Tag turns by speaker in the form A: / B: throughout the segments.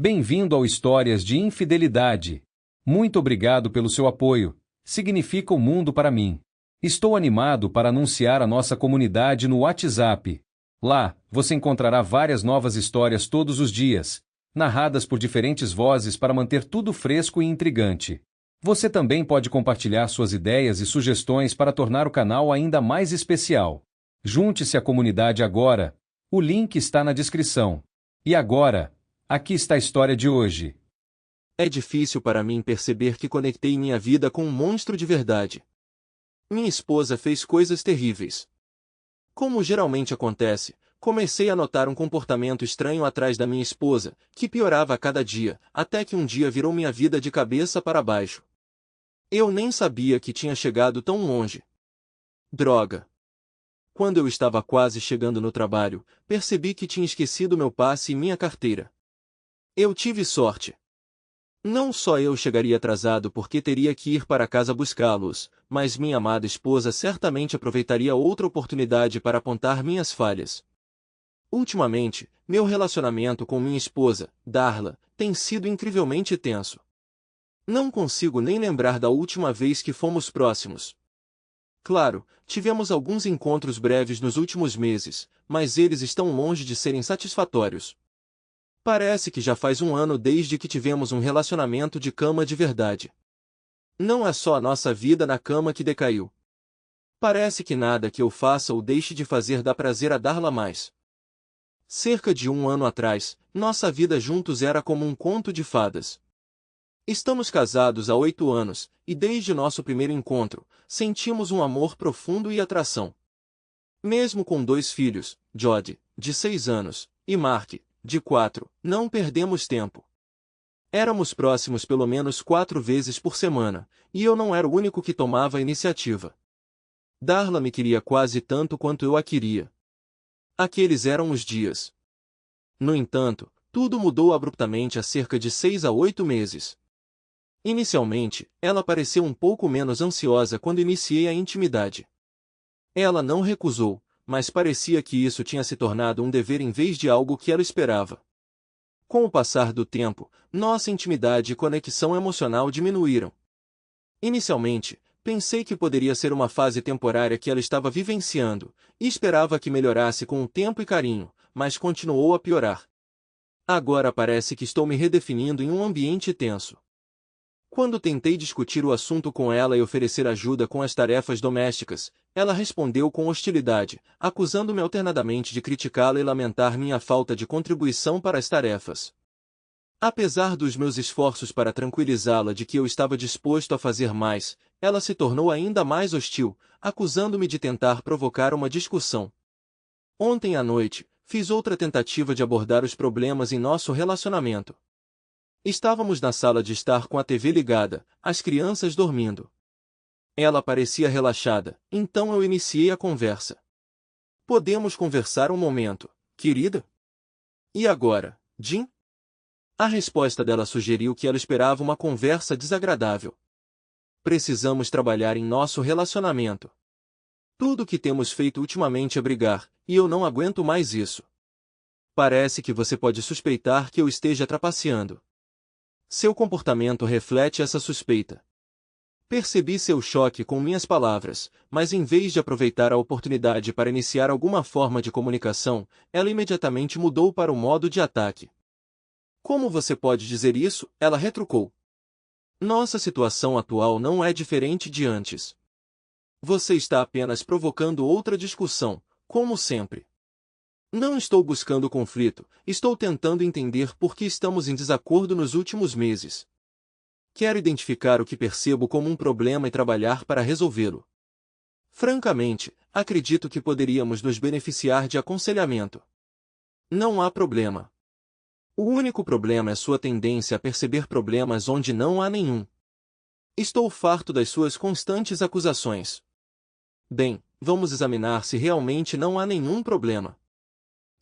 A: Bem-vindo ao Histórias de Infidelidade. Muito obrigado pelo seu apoio. Significa o mundo para mim. Estou animado para anunciar a nossa comunidade no WhatsApp. Lá, você encontrará várias novas histórias todos os dias, narradas por diferentes vozes para manter tudo fresco e intrigante. Você também pode compartilhar suas ideias e sugestões para tornar o canal ainda mais especial. Junte-se à comunidade agora. O link está na descrição. E agora, aqui está a história de hoje.
B: É difícil para mim perceber que conectei minha vida com um monstro de verdade. Minha esposa fez coisas terríveis. Como geralmente acontece, comecei a notar um comportamento estranho atrás da minha esposa, que piorava a cada dia, até que um dia virou minha vida de cabeça para baixo. Eu nem sabia que tinha chegado tão longe. Droga! Quando eu estava quase chegando no trabalho, percebi que tinha esquecido meu passe e minha carteira. Eu tive sorte. Não só eu chegaria atrasado porque teria que ir para casa buscá-los, mas minha amada esposa certamente aproveitaria outra oportunidade para apontar minhas falhas. Ultimamente, meu relacionamento com minha esposa, Darla, tem sido incrivelmente tenso. Não consigo nem lembrar da última vez que fomos próximos. Claro, tivemos alguns encontros breves nos últimos meses, mas eles estão longe de serem satisfatórios. Parece que já faz um ano desde que tivemos um relacionamento de cama de verdade. Não é só a nossa vida na cama que decaiu. Parece que nada que eu faça ou deixe de fazer dá prazer a Darla mais. Cerca de um ano atrás, nossa vida juntos era como um conto de fadas. Estamos casados há 8 anos, e desde nosso primeiro encontro, sentimos um amor profundo e atração. Mesmo com 2 filhos, Jody, de 6 anos, e Mark, de 4, não perdemos tempo. Éramos próximos pelo menos 4 vezes por semana, e eu não era o único que tomava a iniciativa. Darla me queria quase tanto quanto eu a queria. Aqueles eram os dias. No entanto, tudo mudou abruptamente há cerca de 6 a 8 meses. Inicialmente, ela pareceu um pouco menos ansiosa quando iniciei a intimidade. Ela não recusou, mas parecia que isso tinha se tornado um dever em vez de algo que ela esperava. Com o passar do tempo, nossa intimidade e conexão emocional diminuíram. Inicialmente, pensei que poderia ser uma fase temporária que ela estava vivenciando, e esperava que melhorasse com o tempo e carinho, mas continuou a piorar. Agora parece que estou me redefinindo em um ambiente tenso. Quando tentei discutir o assunto com ela e oferecer ajuda com as tarefas domésticas, ela respondeu com hostilidade, acusando-me alternadamente de criticá-la e lamentar minha falta de contribuição para as tarefas. Apesar dos meus esforços para tranquilizá-la de que eu estava disposto a fazer mais, ela se tornou ainda mais hostil, acusando-me de tentar provocar uma discussão. Ontem à noite, fiz outra tentativa de abordar os problemas em nosso relacionamento. Estávamos na sala de estar com a TV ligada, as crianças dormindo. Ela parecia relaxada, então eu iniciei a conversa. Podemos conversar um momento, querida? E agora, Jim? A resposta dela sugeriu que ela esperava uma conversa desagradável. Precisamos trabalhar em nosso relacionamento. Tudo o que temos feito ultimamente é brigar, e eu não aguento mais isso. Parece que você pode suspeitar que eu esteja trapaceando. Seu comportamento reflete essa suspeita. Percebi seu choque com minhas palavras, mas em vez de aproveitar a oportunidade para iniciar alguma forma de comunicação, ela imediatamente mudou para o modo de ataque. Como você pode dizer isso? Ela retrucou. Nossa situação atual não é diferente de antes. Você está apenas provocando outra discussão, como sempre. Não estou buscando conflito, estou tentando entender por que estamos em desacordo nos últimos meses. Quero identificar o que percebo como um problema e trabalhar para resolvê-lo. Francamente, acredito que poderíamos nos beneficiar de aconselhamento. Não há problema. O único problema é sua tendência a perceber problemas onde não há nenhum. Estou farto das suas constantes acusações. Bem, vamos examinar se realmente não há nenhum problema.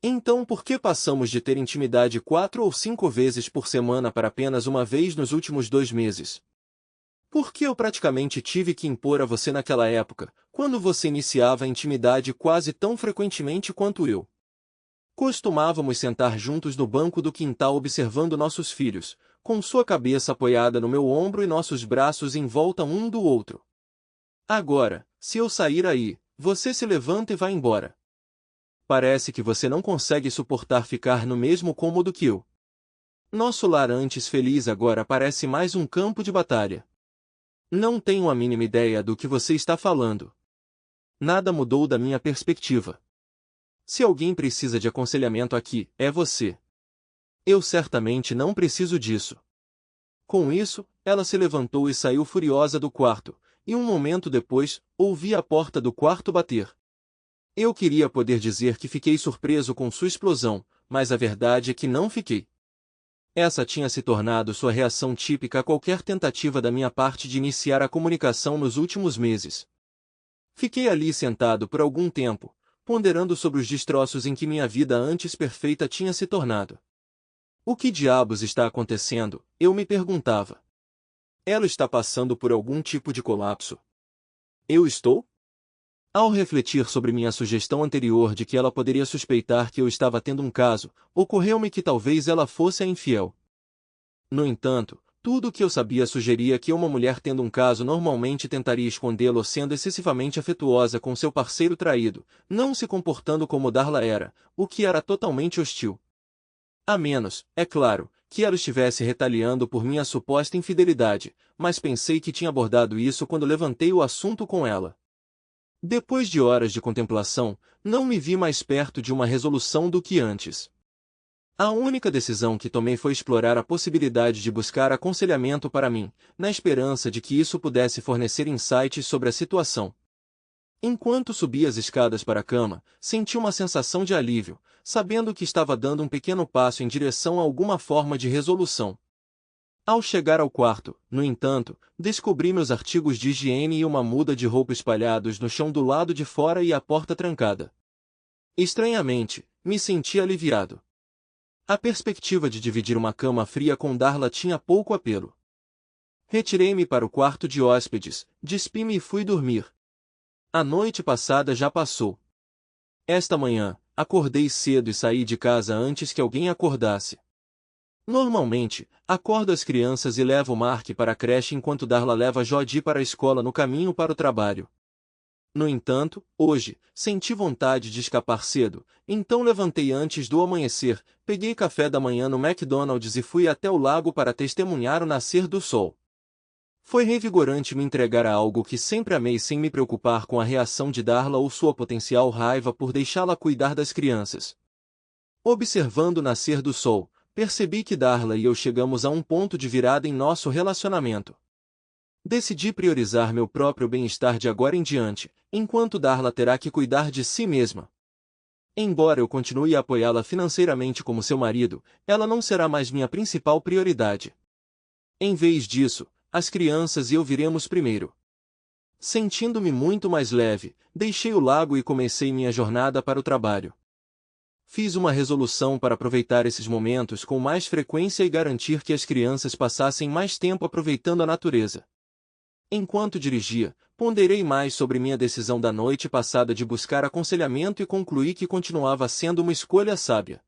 B: Então por que passamos de ter intimidade 4 ou 5 vezes por semana para apenas uma vez nos últimos 2 meses? Por que eu praticamente tive que impor a você naquela época, quando você iniciava a intimidade quase tão frequentemente quanto eu? Costumávamos sentar juntos no banco do quintal observando nossos filhos, com sua cabeça apoiada no meu ombro e nossos braços em volta um do outro. Agora, se eu sair aí, você se levanta e vai embora. Parece que você não consegue suportar ficar no mesmo cômodo que eu. Nosso lar antes feliz agora parece mais um campo de batalha. Não tenho a mínima ideia do que você está falando. Nada mudou da minha perspectiva. Se alguém precisa de aconselhamento aqui, é você. Eu certamente não preciso disso. Com isso, ela se levantou e saiu furiosa do quarto, e um momento depois, ouvi a porta do quarto bater. Eu queria poder dizer que fiquei surpreso com sua explosão, mas a verdade é que não fiquei. Essa tinha se tornado sua reação típica a qualquer tentativa da minha parte de iniciar a comunicação nos últimos meses. Fiquei ali sentado por algum tempo, ponderando sobre os destroços em que minha vida antes perfeita tinha se tornado. O que diabos está acontecendo? Eu me perguntava. Ela está passando por algum tipo de colapso. Eu estou? Ao refletir sobre minha sugestão anterior de que ela poderia suspeitar que eu estava tendo um caso, ocorreu-me que talvez ela fosse a infiel. No entanto, tudo o que eu sabia sugeria que uma mulher tendo um caso normalmente tentaria escondê-lo sendo excessivamente afetuosa com seu parceiro traído, não se comportando como Darla era, o que era totalmente hostil. A menos, é claro, que ela estivesse retaliando por minha suposta infidelidade, mas pensei que tinha abordado isso quando levantei o assunto com ela. Depois de horas de contemplação, não me vi mais perto de uma resolução do que antes. A única decisão que tomei foi explorar a possibilidade de buscar aconselhamento para mim, na esperança de que isso pudesse fornecer insights sobre a situação. Enquanto subia as escadas para a cama, senti uma sensação de alívio, sabendo que estava dando um pequeno passo em direção a alguma forma de resolução. Ao chegar ao quarto, no entanto, descobri meus artigos de higiene e uma muda de roupa espalhados no chão do lado de fora e a porta trancada. Estranhamente, me senti aliviado. A perspectiva de dividir uma cama fria com Darla tinha pouco apelo. Retirei-me para o quarto de hóspedes, despi-me e fui dormir. A noite passada já passou. Esta manhã, acordei cedo e saí de casa antes que alguém acordasse. Normalmente, acordo as crianças e levo Mark para a creche enquanto Darla leva Jodi para a escola no caminho para o trabalho. No entanto, hoje, senti vontade de escapar cedo, então levantei antes do amanhecer, peguei café da manhã no McDonald's e fui até o lago para testemunhar o nascer do sol. Foi revigorante me entregar a algo que sempre amei sem me preocupar com a reação de Darla ou sua potencial raiva por deixá-la cuidar das crianças. Observando o nascer do sol, percebi que Darla e eu chegamos a um ponto de virada em nosso relacionamento. Decidi priorizar meu próprio bem-estar de agora em diante, enquanto Darla terá que cuidar de si mesma. Embora eu continue a apoiá-la financeiramente como seu marido, ela não será mais minha principal prioridade. Em vez disso, as crianças e eu viremos primeiro. Sentindo-me muito mais leve, deixei o lago e comecei minha jornada para o trabalho. Fiz uma resolução para aproveitar esses momentos com mais frequência e garantir que as crianças passassem mais tempo aproveitando a natureza. Enquanto dirigia, ponderei mais sobre minha decisão da noite passada de buscar aconselhamento e concluí que continuava sendo uma escolha sábia.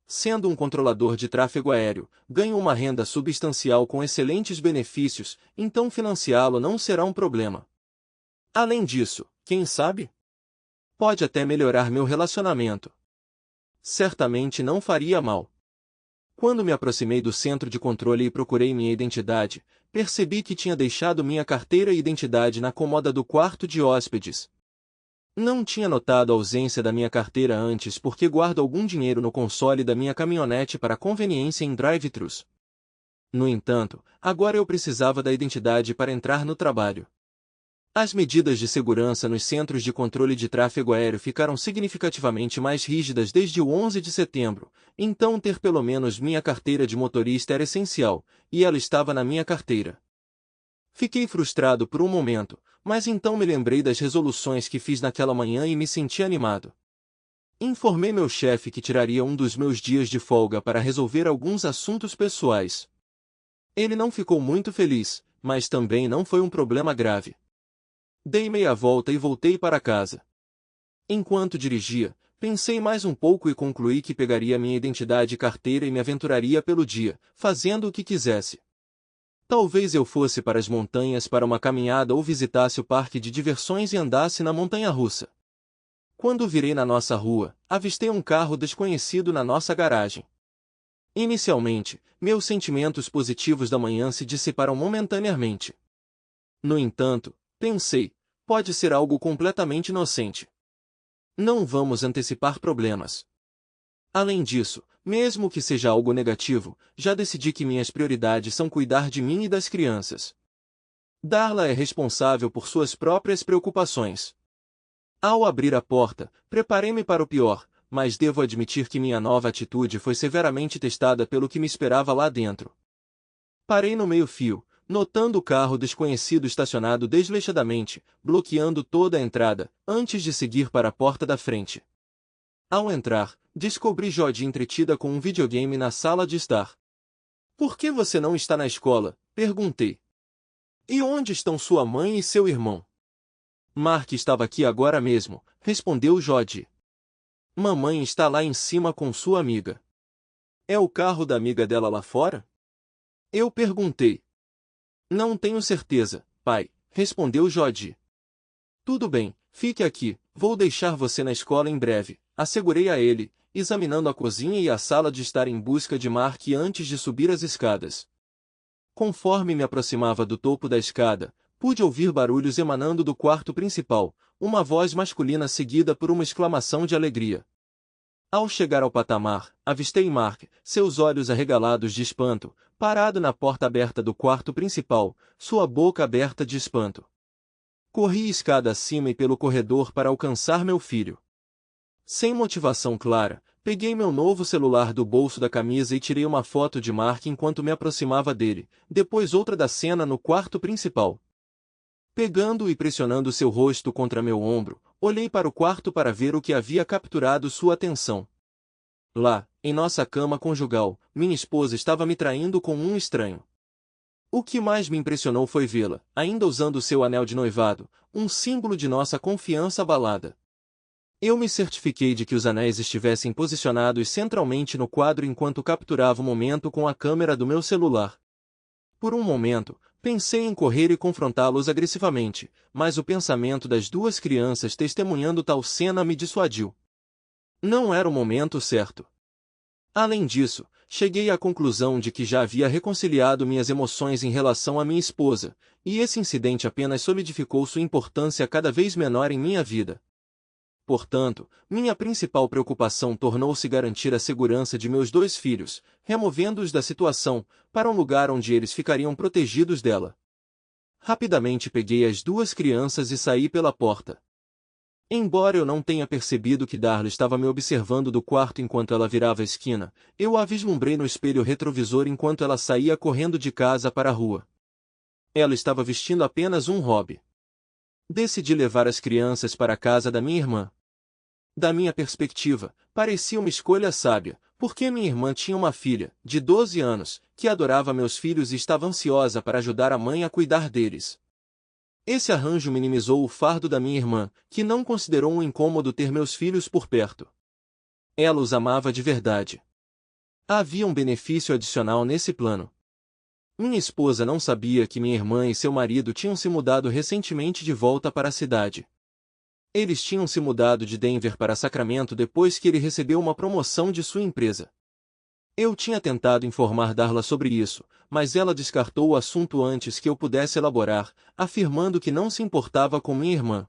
B: Sendo um controlador de tráfego aéreo, ganho uma renda substancial com excelentes benefícios, então financiá-lo não será um problema. Além disso, quem sabe? Pode até melhorar meu relacionamento. Certamente não faria mal. Quando me aproximei do centro de controle e procurei minha identidade, percebi que tinha deixado minha carteira e identidade na cômoda do quarto de hóspedes. Não tinha notado a ausência da minha carteira antes porque guardo algum dinheiro no console da minha caminhonete para conveniência em drive-thrus. No entanto, agora eu precisava da identidade para entrar no trabalho. As medidas de segurança nos centros de controle de tráfego aéreo ficaram significativamente mais rígidas desde o 11 de setembro, então ter pelo menos minha carteira de motorista era essencial, e ela estava na minha carteira. Fiquei frustrado por um momento, mas então me lembrei das resoluções que fiz naquela manhã e me senti animado. Informei meu chefe que tiraria um dos meus dias de folga para resolver alguns assuntos pessoais. Ele não ficou muito feliz, mas também não foi um problema grave. Dei meia volta e voltei para casa. Enquanto dirigia, pensei mais um pouco e concluí que pegaria minha identidade e carteira e me aventuraria pelo dia, fazendo o que quisesse. Talvez eu fosse para as montanhas para uma caminhada ou visitasse o parque de diversões e andasse na montanha-russa. Quando virei na nossa rua, avistei um carro desconhecido na nossa garagem. Inicialmente, meus sentimentos positivos da manhã se dissiparam momentaneamente. No entanto, pensei, pode ser algo completamente inocente. Não vamos antecipar problemas. Além disso, mesmo que seja algo negativo, já decidi que minhas prioridades são cuidar de mim e das crianças. Darla é responsável por suas próprias preocupações. Ao abrir a porta, preparei-me para o pior, mas devo admitir que minha nova atitude foi severamente testada pelo que me esperava lá dentro. Parei no meio-fio, notando o carro desconhecido estacionado desleixadamente, bloqueando toda a entrada, antes de seguir para a porta da frente. Ao entrar, descobri Jodie entretida com um videogame na sala de estar. "Por que você não está na escola?" perguntei. "E onde estão sua mãe e seu irmão?" "Mark estava aqui agora mesmo", respondeu Jodie. "Mamãe está lá em cima com sua amiga." "É o carro da amiga dela lá fora?" eu perguntei. "Não tenho certeza, pai", respondeu Jodie. "Tudo bem, fique aqui, vou deixar você na escola em breve", assegurei a ele, examinando a cozinha e a sala de estar em busca de Mark antes de subir as escadas. Conforme me aproximava do topo da escada, pude ouvir barulhos emanando do quarto principal, uma voz masculina seguida por uma exclamação de alegria. Ao chegar ao patamar, avistei Mark, seus olhos arregalados de espanto, parado na porta aberta do quarto principal, sua boca aberta de espanto. Corri escada acima e pelo corredor para alcançar meu filho. Sem motivação clara, peguei meu novo celular do bolso da camisa e tirei uma foto de Mark enquanto me aproximava dele, depois outra da cena no quarto principal. Pegando e pressionando seu rosto contra meu ombro, olhei para o quarto para ver o que havia capturado sua atenção. Lá, em nossa cama conjugal, minha esposa estava me traindo com um estranho. O que mais me impressionou foi vê-la, ainda usando seu anel de noivado, um símbolo de nossa confiança abalada. Eu me certifiquei de que os anéis estivessem posicionados centralmente no quadro enquanto capturava o momento com a câmera do meu celular. Por um momento, pensei em correr e confrontá-los agressivamente, mas o pensamento das duas crianças testemunhando tal cena me dissuadiu. Não era o momento certo. Além disso, cheguei à conclusão de que já havia reconciliado minhas emoções em relação à minha esposa, e esse incidente apenas solidificou sua importância cada vez menor em minha vida. Portanto, minha principal preocupação tornou-se garantir a segurança de meus dois filhos, removendo-os da situação, para um lugar onde eles ficariam protegidos dela. Rapidamente peguei as duas crianças e saí pela porta. Embora eu não tenha percebido que Darla estava me observando do quarto enquanto ela virava a esquina, eu a vislumbrei no espelho retrovisor enquanto ela saía correndo de casa para a rua. Ela estava vestindo apenas um hobby. Decidi levar as crianças para a casa da minha irmã. Da minha perspectiva, parecia uma escolha sábia, porque minha irmã tinha uma filha, de 12 anos, que adorava meus filhos e estava ansiosa para ajudar a mãe a cuidar deles. Esse arranjo minimizou o fardo da minha irmã, que não considerou um incômodo ter meus filhos por perto. Ela os amava de verdade. Havia um benefício adicional nesse plano. Minha esposa não sabia que minha irmã e seu marido tinham se mudado recentemente de volta para a cidade. Eles tinham se mudado de Denver para Sacramento depois que ele recebeu uma promoção de sua empresa. Eu tinha tentado informar Darla sobre isso, mas ela descartou o assunto antes que eu pudesse elaborar, afirmando que não se importava com minha irmã.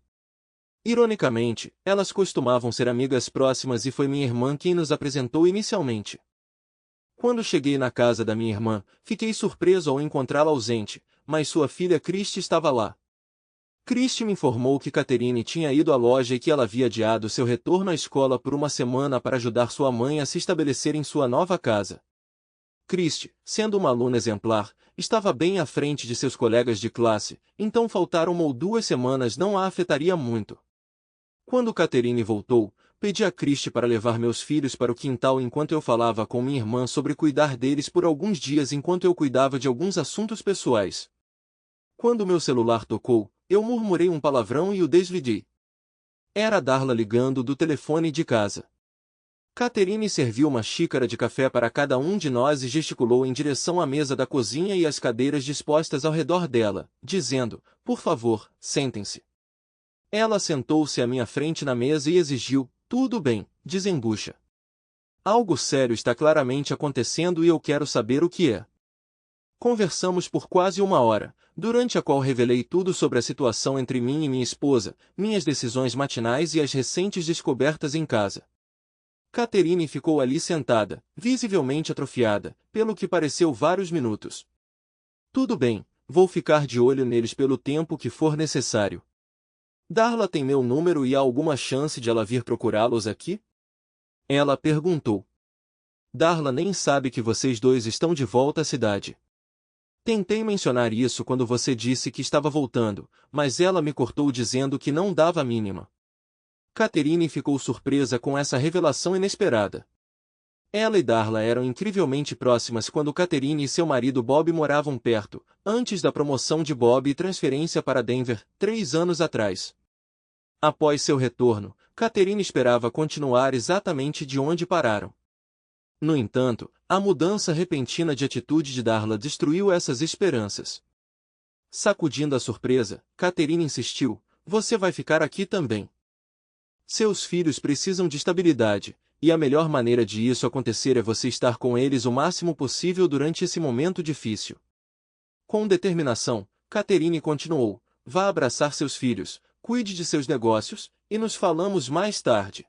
B: Ironicamente, elas costumavam ser amigas próximas e foi minha irmã quem nos apresentou inicialmente. Quando cheguei na casa da minha irmã, fiquei surpreso ao encontrá-la ausente, mas sua filha Christy estava lá. Christy me informou que Catherine tinha ido à loja e que ela havia adiado seu retorno à escola por uma semana para ajudar sua mãe a se estabelecer em sua nova casa. Christy, sendo uma aluna exemplar, estava bem à frente de seus colegas de classe, então faltar 1 ou 2 semanas não a afetaria muito. Quando Catherine voltou, pedi a Christy para levar meus filhos para o quintal enquanto eu falava com minha irmã sobre cuidar deles por alguns dias enquanto eu cuidava de alguns assuntos pessoais. Quando meu celular tocou, eu murmurei um palavrão e o desliguei. Era Darla ligando do telefone de casa. Catherine serviu uma xícara de café para cada um de nós e gesticulou em direção à mesa da cozinha e às cadeiras dispostas ao redor dela, dizendo, por favor, sentem-se. Ela sentou-se à minha frente na mesa e exigiu, tudo bem, desembucha. Algo sério está claramente acontecendo e eu quero saber o que é. Conversamos por quase 1 hora, durante a qual revelei tudo sobre a situação entre mim e minha esposa, minhas decisões matinais e as recentes descobertas em casa. Catherine ficou ali sentada, visivelmente atrofiada, pelo que pareceu vários minutos. Tudo bem, vou ficar de olho neles pelo tempo que for necessário. Darla tem meu número e há alguma chance de ela vir procurá-los aqui? Ela perguntou. Darla nem sabe que vocês dois estão de volta à cidade. Tentei mencionar isso quando você disse que estava voltando, mas ela me cortou dizendo que não dava a mínima. Catherine ficou surpresa com essa revelação inesperada. Ela e Darla eram incrivelmente próximas quando Catherine e seu marido Bob moravam perto, antes da promoção de Bob e transferência para Denver, 3 anos atrás. Após seu retorno, Catherine esperava continuar exatamente de onde pararam. No entanto, a mudança repentina de atitude de Darla destruiu essas esperanças. Sacudindo a surpresa, Catherine insistiu, você vai ficar aqui também. Seus filhos precisam de estabilidade, e a melhor maneira de isso acontecer é você estar com eles o máximo possível durante esse momento difícil. Com determinação, Catherine continuou, vá abraçar seus filhos, cuide de seus negócios, e nos falamos mais tarde.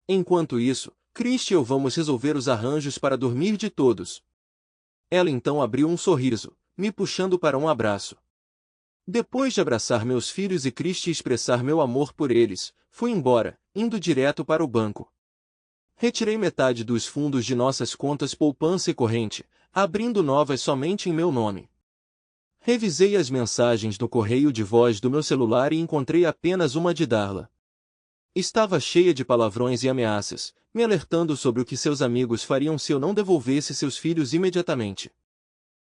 B: Enquanto isso, Christy e eu vamos resolver os arranjos para dormir de todos. Ela então abriu um sorriso, me puxando para um abraço. Depois de abraçar meus filhos e Christy expressar meu amor por eles, fui embora, indo direto para o banco. Retirei metade dos fundos de nossas contas poupança e corrente, abrindo novas somente em meu nome. Revisei as mensagens no correio de voz do meu celular e encontrei apenas uma de Darla. Estava cheia de palavrões e ameaças, me alertando sobre o que seus amigos fariam se eu não devolvesse seus filhos imediatamente.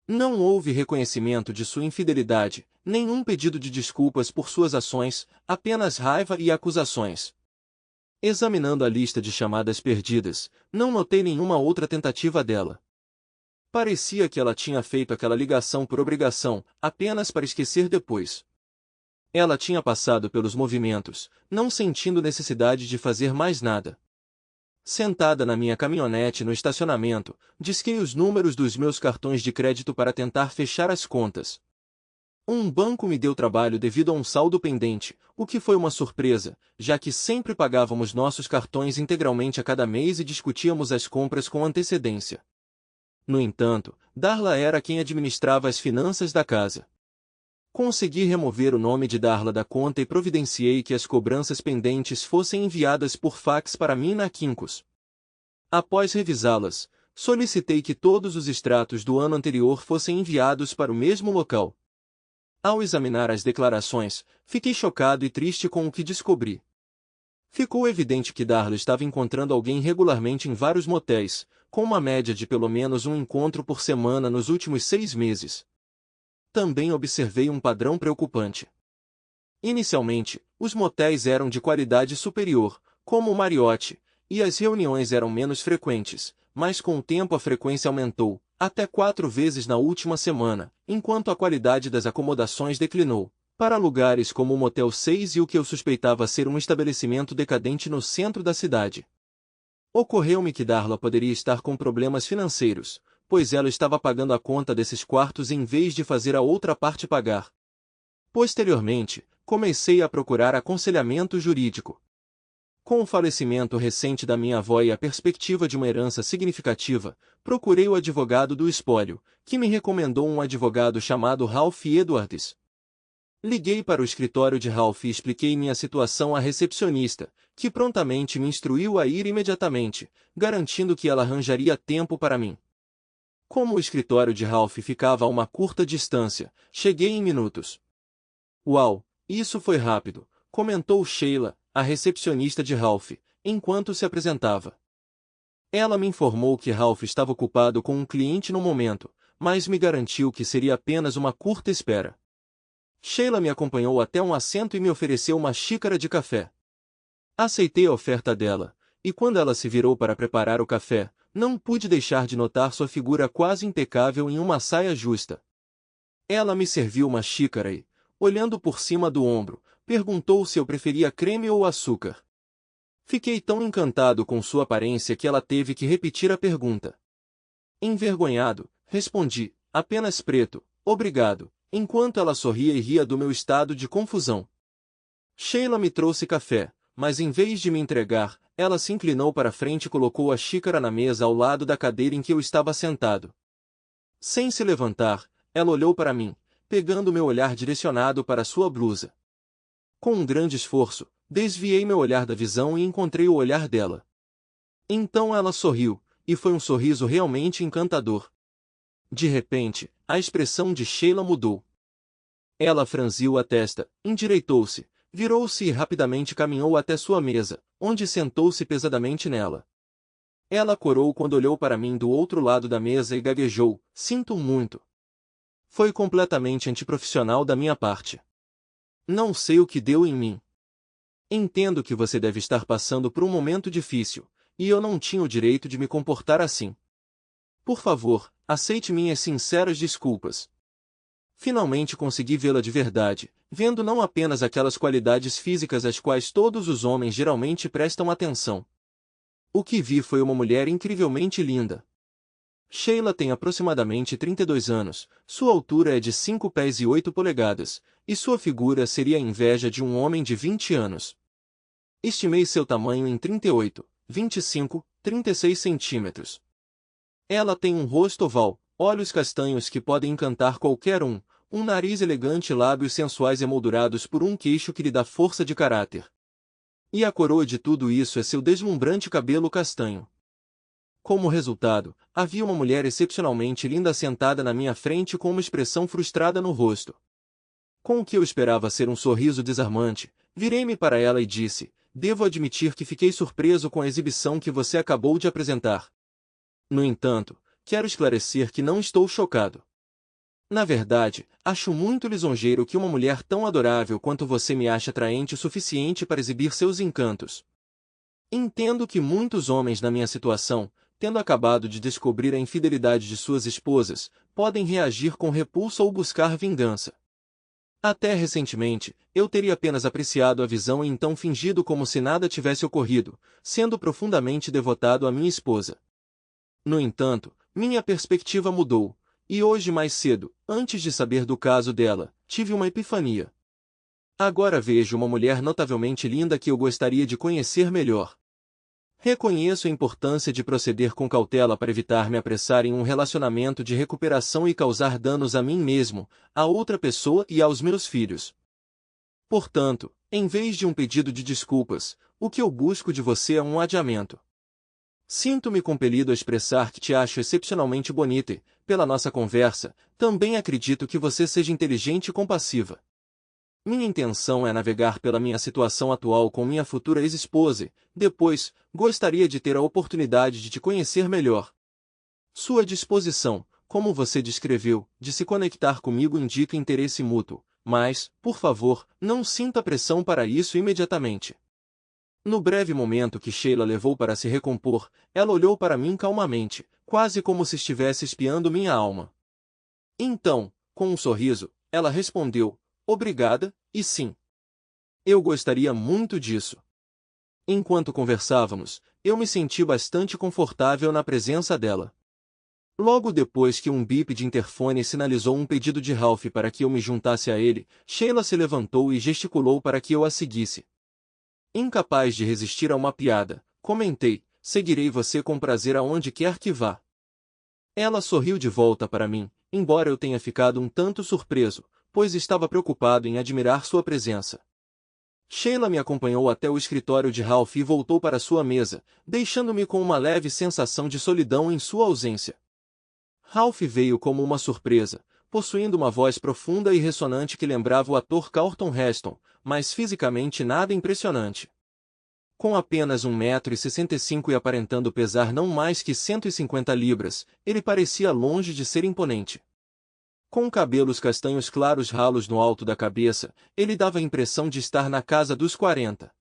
B: Não houve reconhecimento de sua infidelidade, nenhum pedido de desculpas por suas ações, apenas raiva e acusações. Examinando a lista de chamadas perdidas, não notei nenhuma outra tentativa dela. Parecia que ela tinha feito aquela ligação por obrigação, apenas para esquecer depois. Ela tinha passado pelos movimentos, não sentindo necessidade de fazer mais nada. Sentada na minha caminhonete no estacionamento, disquei os números dos meus cartões de crédito para tentar fechar as contas. Um banco me deu trabalho devido a um saldo pendente, o que foi uma surpresa, já que sempre pagávamos nossos cartões integralmente a cada mês e discutíamos as compras com antecedência. No entanto, Darla era quem administrava as finanças da casa. Consegui remover o nome de Darla da conta e providenciei que as cobranças pendentes fossem enviadas por fax para mim na Quincos. Após revisá-las, solicitei que todos os extratos do ano anterior fossem enviados para o mesmo local. Ao examinar as declarações, fiquei chocado e triste com o que descobri. Ficou evidente que Darla estava encontrando alguém regularmente em vários motéis, com uma média de pelo menos um encontro por semana nos últimos 6 meses. Também observei um padrão preocupante. Inicialmente, os motéis eram de qualidade superior, como o Marriott, e as reuniões eram menos frequentes, mas com o tempo a frequência aumentou, até 4 vezes na última semana, enquanto a qualidade das acomodações declinou, para lugares como o Motel 6 e o que eu suspeitava ser um estabelecimento decadente no centro da cidade. Ocorreu-me que Darla poderia estar com problemas financeiros, pois ela estava pagando a conta desses quartos em vez de fazer a outra parte pagar. Posteriormente, comecei a procurar aconselhamento jurídico. Com o falecimento recente da minha avó e a perspectiva de uma herança significativa, procurei o advogado do espólio, que me recomendou um advogado chamado Ralph Edwards. Liguei para o escritório de Ralph e expliquei minha situação à recepcionista, que prontamente me instruiu a ir imediatamente, garantindo que ela arranjaria tempo para mim. Como o escritório de Ralph ficava a uma curta distância, cheguei em minutos. Uau, isso foi rápido, comentou Sheila, a recepcionista de Ralph, enquanto se apresentava. Ela me informou que Ralph estava ocupado com um cliente no momento, mas me garantiu que seria apenas uma curta espera. Sheila me acompanhou até um assento e me ofereceu uma xícara de café. Aceitei a oferta dela, e quando ela se virou para preparar o café, não pude deixar de notar sua figura quase impecável em uma saia justa. Ela me serviu uma xícara e, olhando por cima do ombro, perguntou se eu preferia creme ou açúcar. Fiquei tão encantado com sua aparência que ela teve que repetir a pergunta. Envergonhado, respondi, apenas preto, obrigado, enquanto ela sorria e ria do meu estado de confusão. Sheila me trouxe café, mas em vez de me entregar, ela se inclinou para frente e colocou a xícara na mesa ao lado da cadeira em que eu estava sentado. Sem se levantar, ela olhou para mim, pegando meu olhar direcionado para sua blusa. Com um grande esforço, desviei meu olhar da visão e encontrei o olhar dela. Então ela sorriu, e foi um sorriso realmente encantador. De repente, a expressão de Sheila mudou. Ela franziu a testa, endireitou-se, virou-se e rapidamente caminhou até sua mesa, onde sentou-se pesadamente nela. Ela corou quando olhou para mim do outro lado da mesa e gaguejou, sinto muito. Foi completamente antiprofissional da minha parte. Não sei o que deu em mim. Entendo que você deve estar passando por um momento difícil, e eu não tinha o direito de me comportar assim. Por favor, aceite minhas sinceras desculpas. Finalmente consegui vê-la de verdade, vendo não apenas aquelas qualidades físicas às quais todos os homens geralmente prestam atenção. O que vi foi uma mulher incrivelmente linda. Sheila tem aproximadamente 32 anos, sua altura é de 5 pés e 8 polegadas, e sua figura seria a inveja de um homem de 20 anos. Estimei seu tamanho em 38, 25, 36 centímetros. Ela tem um rosto oval, olhos castanhos que podem encantar qualquer um nariz elegante e lábios sensuais emoldurados por um queixo que lhe dá força de caráter. E a coroa de tudo isso é seu deslumbrante cabelo castanho. Como resultado, havia uma mulher excepcionalmente linda sentada na minha frente com uma expressão frustrada no rosto. Com o que eu esperava ser um sorriso desarmante, virei-me para ela e disse, devo admitir que fiquei surpreso com a exibição que você acabou de apresentar. No entanto, quero esclarecer que não estou chocado. Na verdade, acho muito lisonjeiro que uma mulher tão adorável quanto você me ache atraente o suficiente para exibir seus encantos. Entendo que muitos homens na minha situação, tendo acabado de descobrir a infidelidade de suas esposas, podem reagir com repulsa ou buscar vingança. Até recentemente, eu teria apenas apreciado a visão e então fingido como se nada tivesse ocorrido, sendo profundamente devotado à minha esposa. No entanto, minha perspectiva mudou, e hoje mais cedo, antes de saber do caso dela, tive uma epifania. Agora vejo uma mulher notavelmente linda que eu gostaria de conhecer melhor. Reconheço a importância de proceder com cautela para evitar me apressar em um relacionamento de recuperação e causar danos a mim mesmo, a outra pessoa e aos meus filhos. Portanto, em vez de um pedido de desculpas, o que eu busco de você é um adiamento. Sinto-me compelido a expressar que te acho excepcionalmente bonita e, pela nossa conversa, também acredito que você seja inteligente e compassiva. Minha intenção é navegar pela minha situação atual com minha futura ex-esposa e, depois, gostaria de ter a oportunidade de te conhecer melhor. Sua disposição, como você descreveu, de se conectar comigo indica interesse mútuo, mas, por favor, não sinta pressão para isso imediatamente. No breve momento que Sheila levou para se recompor, ela olhou para mim calmamente, quase como se estivesse espiando minha alma. Então, com um sorriso, ela respondeu, obrigada, e sim. Eu gostaria muito disso. Enquanto conversávamos, eu me senti bastante confortável na presença dela. Logo depois que um bip de interfone sinalizou um pedido de Ralph para que eu me juntasse a ele, Sheila se levantou e gesticulou para que eu a seguisse. Incapaz de resistir a uma piada, comentei, seguirei você com prazer aonde quer que vá. Ela sorriu de volta para mim, embora eu tenha ficado um tanto surpreso, pois estava preocupado em admirar sua presença. Sheila me acompanhou até o escritório de Ralph e voltou para sua mesa, deixando-me com uma leve sensação de solidão em sua ausência. Ralph veio como uma surpresa, possuindo uma voz profunda e ressonante que lembrava o ator Charlton Heston, mas fisicamente nada impressionante. Com apenas 1,65 m e aparentando pesar não mais que 150 libras, ele parecia longe de ser imponente. Com cabelos castanhos claros ralos no alto da cabeça, ele dava a impressão de estar na casa dos 40.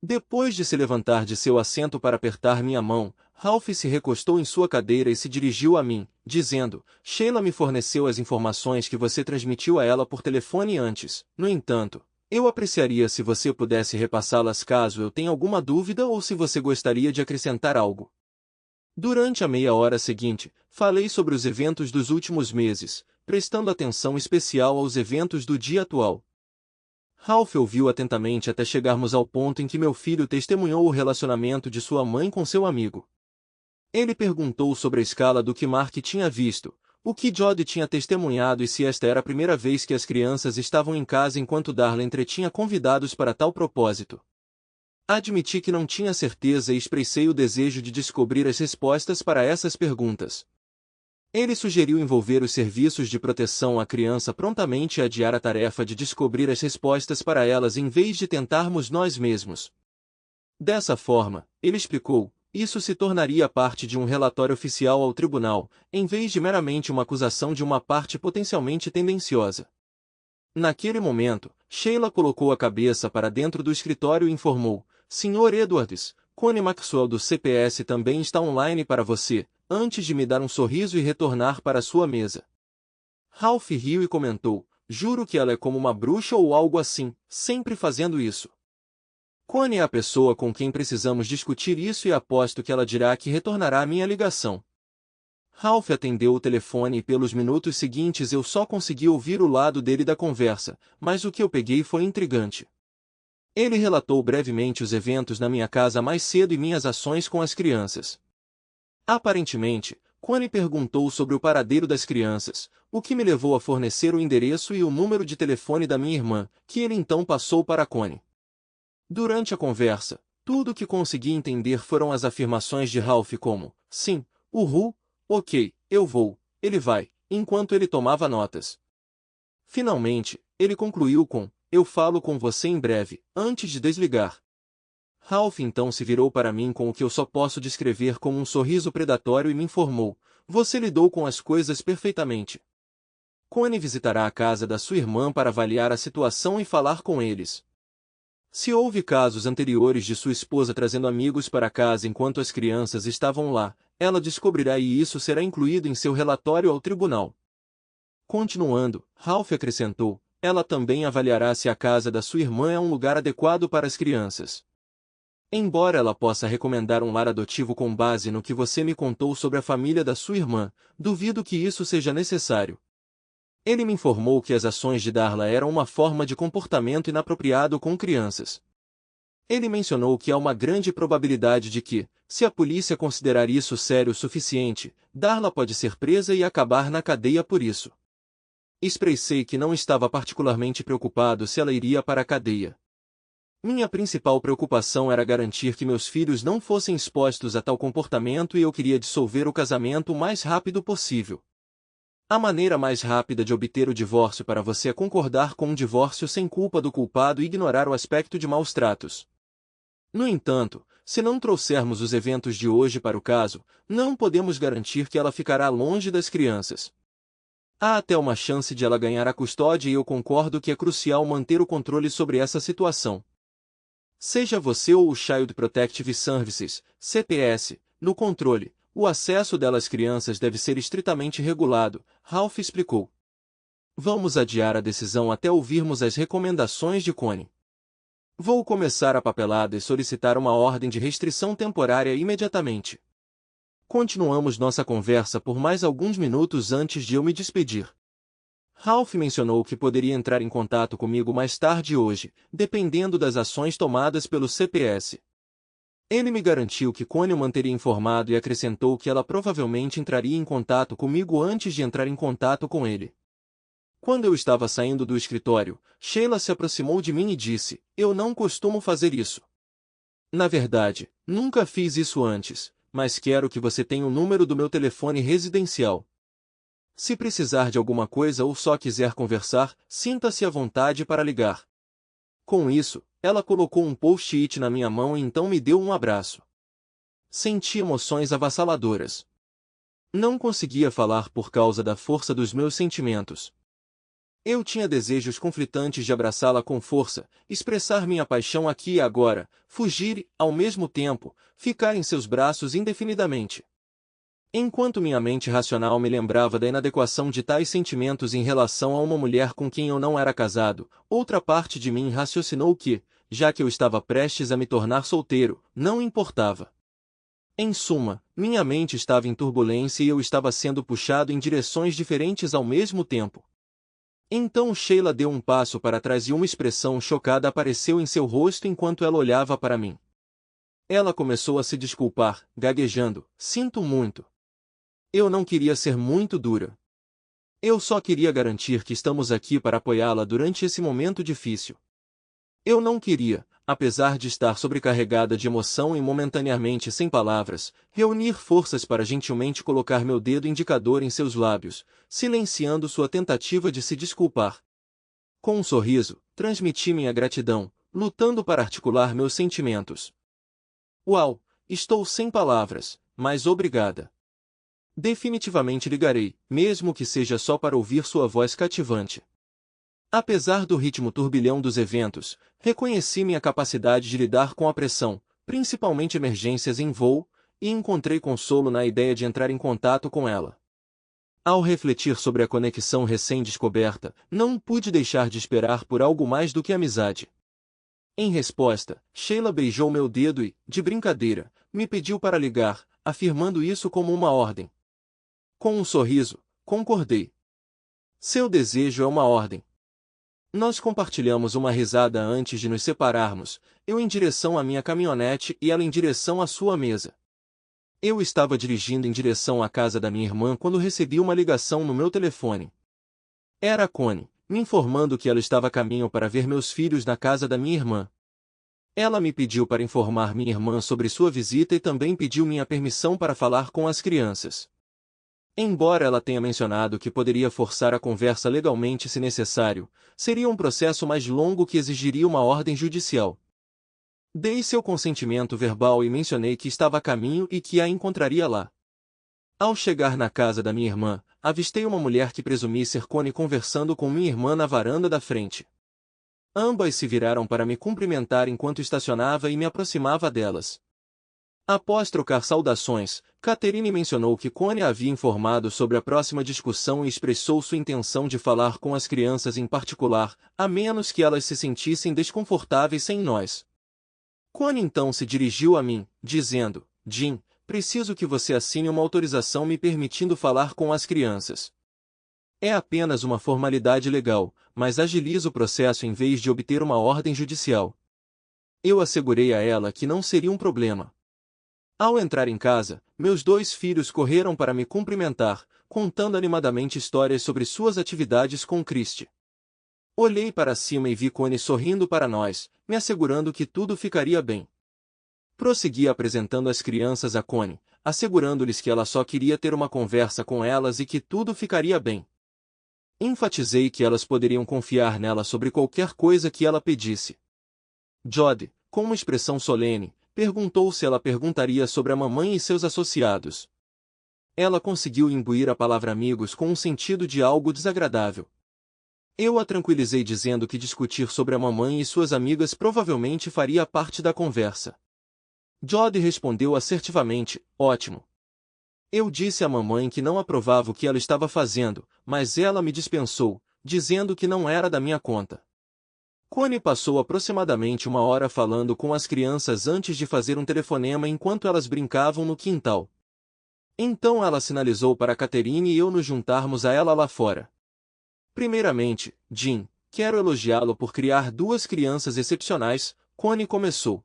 B: Depois de se levantar de seu assento para apertar minha mão, Ralph se recostou em sua cadeira e se dirigiu a mim, dizendo: Sheila me forneceu as informações que você transmitiu a ela por telefone antes. No entanto, eu apreciaria se você pudesse repassá-las caso eu tenha alguma dúvida ou se você gostaria de acrescentar algo. Durante a meia hora seguinte, falei sobre os eventos dos últimos meses, prestando atenção especial aos eventos do dia atual. Ralph ouviu atentamente até chegarmos ao ponto em que meu filho testemunhou o relacionamento de sua mãe com seu amigo. Ele perguntou sobre a escala do que Mark tinha visto, o que Jody tinha testemunhado e se esta era a primeira vez que as crianças estavam em casa enquanto Darla entretinha convidados para tal propósito. Admiti que não tinha certeza e expressei o desejo de descobrir as respostas para essas perguntas. Ele sugeriu envolver os serviços de proteção à criança prontamente e adiar a tarefa de descobrir as respostas para elas em vez de tentarmos nós mesmos. Dessa forma, ele explicou, isso se tornaria parte de um relatório oficial ao tribunal, em vez de meramente uma acusação de uma parte potencialmente tendenciosa. Naquele momento, Sheila colocou a cabeça para dentro do escritório e informou: Sr. Edwards, Connie Maxwell do CPS também está online para você, antes de me dar um sorriso e retornar para sua mesa. Ralph riu e comentou: juro que ela é como uma bruxa ou algo assim, sempre fazendo isso. Connie é a pessoa com quem precisamos discutir isso e aposto que ela dirá que retornará a minha ligação. Ralph atendeu o telefone e pelos minutos seguintes eu só consegui ouvir o lado dele da conversa, mas o que eu peguei foi intrigante. Ele relatou brevemente os eventos na minha casa mais cedo e minhas ações com as crianças. Aparentemente, Connie perguntou sobre o paradeiro das crianças, o que me levou a fornecer o endereço e o número de telefone da minha irmã, que ele então passou para Connie. Durante a conversa, tudo o que consegui entender foram as afirmações de Ralph como: sim, uhul, ok, eu vou, ele vai, enquanto ele tomava notas. Finalmente, ele concluiu com: eu falo com você em breve, antes de desligar. Ralph então se virou para mim com o que eu só posso descrever como um sorriso predatório e me informou: você lidou com as coisas perfeitamente. Connie visitará a casa da sua irmã para avaliar a situação e falar com eles. Se houve casos anteriores de sua esposa trazendo amigos para casa enquanto as crianças estavam lá, ela descobrirá e isso será incluído em seu relatório ao tribunal. Continuando, Ralph acrescentou: ela também avaliará se a casa da sua irmã é um lugar adequado para as crianças. Embora ela possa recomendar um lar adotivo com base no que você me contou sobre a família da sua irmã, duvido que isso seja necessário. Ele me informou que as ações de Darla eram uma forma de comportamento inapropriado com crianças. Ele mencionou que há uma grande probabilidade de que, se a polícia considerar isso sério o suficiente, Darla pode ser presa e acabar na cadeia por isso. Expressei que não estava particularmente preocupado se ela iria para a cadeia. Minha principal preocupação era garantir que meus filhos não fossem expostos a tal comportamento e eu queria dissolver o casamento o mais rápido possível. A maneira mais rápida de obter o divórcio para você é concordar com um divórcio sem culpa do culpado e ignorar o aspecto de maus tratos. No entanto, se não trouxermos os eventos de hoje para o caso, não podemos garantir que ela ficará longe das crianças. Há até uma chance de ela ganhar a custódia e eu concordo que é crucial manter o controle sobre essa situação. Seja você ou o Child Protective Services, CPS, no controle, o acesso delas crianças deve ser estritamente regulado, Ralph explicou. Vamos adiar a decisão até ouvirmos as recomendações de Connie. Vou começar a papelada e solicitar uma ordem de restrição temporária imediatamente. Continuamos nossa conversa por mais alguns minutos antes de eu me despedir. Ralph mencionou que poderia entrar em contato comigo mais tarde hoje, dependendo das ações tomadas pelo CPS. Ele me garantiu que Connie o manteria informado e acrescentou que ela provavelmente entraria em contato comigo antes de entrar em contato com ele. Quando eu estava saindo do escritório, Sheila se aproximou de mim e disse: eu não costumo fazer isso. Na verdade, nunca fiz isso antes, mas quero que você tenha o número do meu telefone residencial. Se precisar de alguma coisa ou só quiser conversar, sinta-se à vontade para ligar. Com isso, ela colocou um post-it na minha mão e então me deu um abraço. Senti emoções avassaladoras. Não conseguia falar por causa da força dos meus sentimentos. Eu tinha desejos conflitantes de abraçá-la com força, expressar minha paixão aqui e agora, fugir e, ao mesmo tempo, ficar em seus braços indefinidamente. Enquanto minha mente racional me lembrava da inadequação de tais sentimentos em relação a uma mulher com quem eu não era casado, outra parte de mim raciocinou que, já que eu estava prestes a me tornar solteiro, não importava. Em suma, minha mente estava em turbulência e eu estava sendo puxado em direções diferentes ao mesmo tempo. Então Sheila deu um passo para trás e uma expressão chocada apareceu em seu rosto enquanto ela olhava para mim. Ela começou a se desculpar, gaguejando: "Sinto muito. Eu não queria ser muito dura. Eu só queria garantir que estamos aqui para apoiá-la durante esse momento difícil. Eu não queria, apesar de estar sobrecarregada de emoção e momentaneamente sem palavras, reunir forças para gentilmente colocar meu dedo indicador em seus lábios, silenciando sua tentativa de se desculpar. Com um sorriso, transmiti minha gratidão, lutando para articular meus sentimentos. Uau, estou sem palavras, mas obrigada. Definitivamente ligarei, mesmo que seja só para ouvir sua voz cativante. Apesar do ritmo turbilhão dos eventos, reconheci minha capacidade de lidar com a pressão, principalmente emergências em voo, e encontrei consolo na ideia de entrar em contato com ela. Ao refletir sobre a conexão recém-descoberta, não pude deixar de esperar por algo mais do que amizade. Em resposta, Sheila beijou meu dedo e, de brincadeira, me pediu para ligar, afirmando isso como uma ordem. Com um sorriso, concordei. Seu desejo é uma ordem. Nós compartilhamos uma risada antes de nos separarmos, eu em direção à minha caminhonete e ela em direção à sua mesa. Eu estava dirigindo em direção à casa da minha irmã quando recebi uma ligação no meu telefone. Era a Connie, me informando que ela estava a caminho para ver meus filhos na casa da minha irmã. Ela me pediu para informar minha irmã sobre sua visita e também pediu minha permissão para falar com as crianças. Embora ela tenha mencionado que poderia forçar a conversa legalmente se necessário, seria um processo mais longo que exigiria uma ordem judicial. Dei seu consentimento verbal e mencionei que estava a caminho e que a encontraria lá. Ao chegar na casa da minha irmã, avistei uma mulher que presumi ser Connie conversando com minha irmã na varanda da frente. Ambas se viraram para me cumprimentar enquanto estacionava e me aproximava delas. Após trocar saudações, Catherine mencionou que Connie havia informado sobre a próxima discussão e expressou sua intenção de falar com as crianças em particular, a menos que elas se sentissem desconfortáveis sem nós. Connie então se dirigiu a mim, dizendo: "Jim, preciso que você assine uma autorização me permitindo falar com as crianças. É apenas uma formalidade legal, mas agiliza o processo em vez de obter uma ordem judicial." Eu assegurei a ela que não seria um problema. Ao entrar em casa, meus 2 filhos correram para me cumprimentar, contando animadamente histórias sobre suas atividades com Christy. Olhei para cima e vi Connie sorrindo para nós, me assegurando que tudo ficaria bem. Prossegui apresentando as crianças a Connie, assegurando-lhes que ela só queria ter uma conversa com elas e que tudo ficaria bem. Enfatizei que elas poderiam confiar nela sobre qualquer coisa que ela pedisse. Jody, com uma expressão solene, perguntou se ela perguntaria sobre a mamãe e seus associados. Ela conseguiu imbuir a palavra amigos com um sentido de algo desagradável. Eu a tranquilizei dizendo que discutir sobre a mamãe e suas amigas provavelmente faria parte da conversa. Jody respondeu assertivamente: "Ótimo." Eu disse à mamãe que não aprovava o que ela estava fazendo, mas ela me dispensou, dizendo que não era da minha conta. Connie passou aproximadamente 1 hora falando com as crianças antes de fazer um telefonema enquanto elas brincavam no quintal. Então ela sinalizou para Catherine e eu nos juntarmos a ela lá fora. Primeiramente, Jim, quero elogiá-lo por criar 2 crianças excepcionais, Connie começou.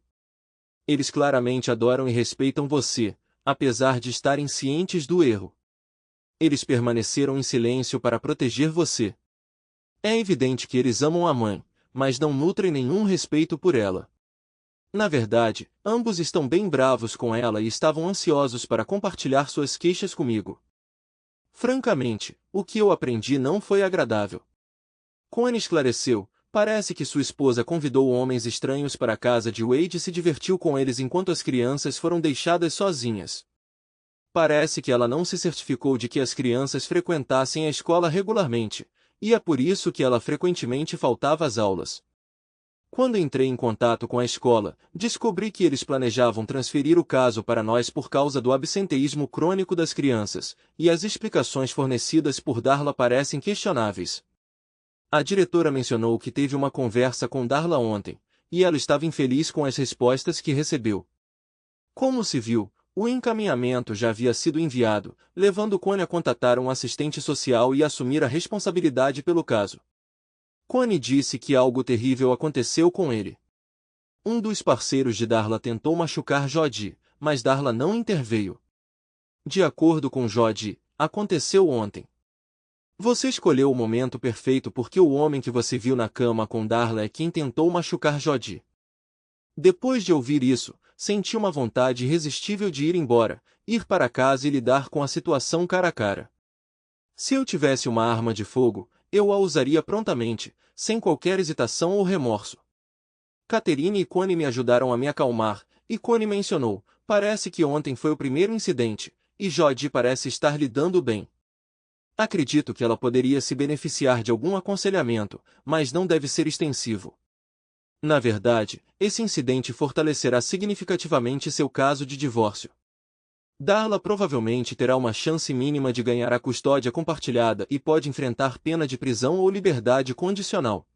B: Eles claramente adoram e respeitam você, apesar de estarem cientes do erro. Eles permaneceram em silêncio para proteger você. É evidente que eles amam a mãe, mas não nutrem nenhum respeito por ela. Na verdade, ambos estão bem bravos com ela e estavam ansiosos para compartilhar suas queixas comigo. Francamente, o que eu aprendi não foi agradável. Connie esclareceu: parece que sua esposa convidou homens estranhos para a casa de Wade e se divertiu com eles enquanto as crianças foram deixadas sozinhas. Parece que ela não se certificou de que as crianças frequentassem a escola regularmente, e é por isso que ela frequentemente faltava às aulas. Quando entrei em contato com a escola, descobri que eles planejavam transferir o caso para nós por causa do absenteísmo crônico das crianças, e as explicações fornecidas por Darla parecem questionáveis. A diretora mencionou que teve uma conversa com Darla ontem, e ela estava infeliz com as respostas que recebeu. Como se viu, o encaminhamento já havia sido enviado, levando Connie a contatar um assistente social e assumir a responsabilidade pelo caso. Connie disse que algo terrível aconteceu com ele. Um dos parceiros de Darla tentou machucar Jodi, mas Darla não interveio. De acordo com Jodi, aconteceu ontem. Você escolheu o momento perfeito porque o homem que você viu na cama com Darla é quem tentou machucar Jodi. Depois de ouvir isso, senti uma vontade irresistível de ir embora, ir para casa e lidar com a situação cara a cara. Se eu tivesse uma arma de fogo, eu a usaria prontamente, sem qualquer hesitação ou remorso. Catherine e Connie me ajudaram a me acalmar, e Connie mencionou, parece que ontem foi o primeiro incidente, e Jodi parece estar lidando bem. Acredito que ela poderia se beneficiar de algum aconselhamento, mas não deve ser extensivo. Na verdade, esse incidente fortalecerá significativamente seu caso de divórcio. Darla provavelmente terá uma chance mínima de ganhar a custódia compartilhada e pode enfrentar pena de prisão ou liberdade condicional.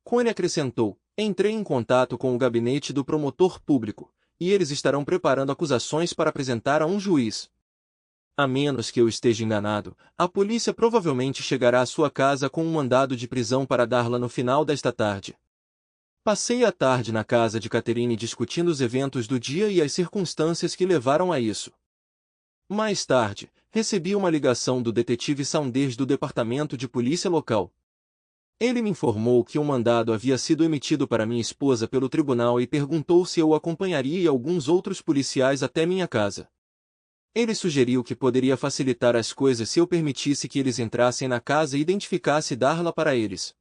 B: Connie acrescentou, entrei em contato com o gabinete do promotor público, e eles estarão preparando acusações para apresentar a um juiz. A menos que eu esteja enganado, a polícia provavelmente chegará à sua casa com um mandado de prisão para Darla no final desta tarde. Passei a tarde na casa de Catherine discutindo os eventos do dia e as circunstâncias que levaram a isso. Mais tarde, recebi uma ligação do detetive Saunders do departamento de polícia local. Ele me informou que um mandado havia sido emitido para minha esposa pelo tribunal e perguntou se eu o acompanharia e alguns outros policiais até minha casa. Ele sugeriu que poderia facilitar as coisas se eu permitisse que eles entrassem na casa e identificasse Darla para eles.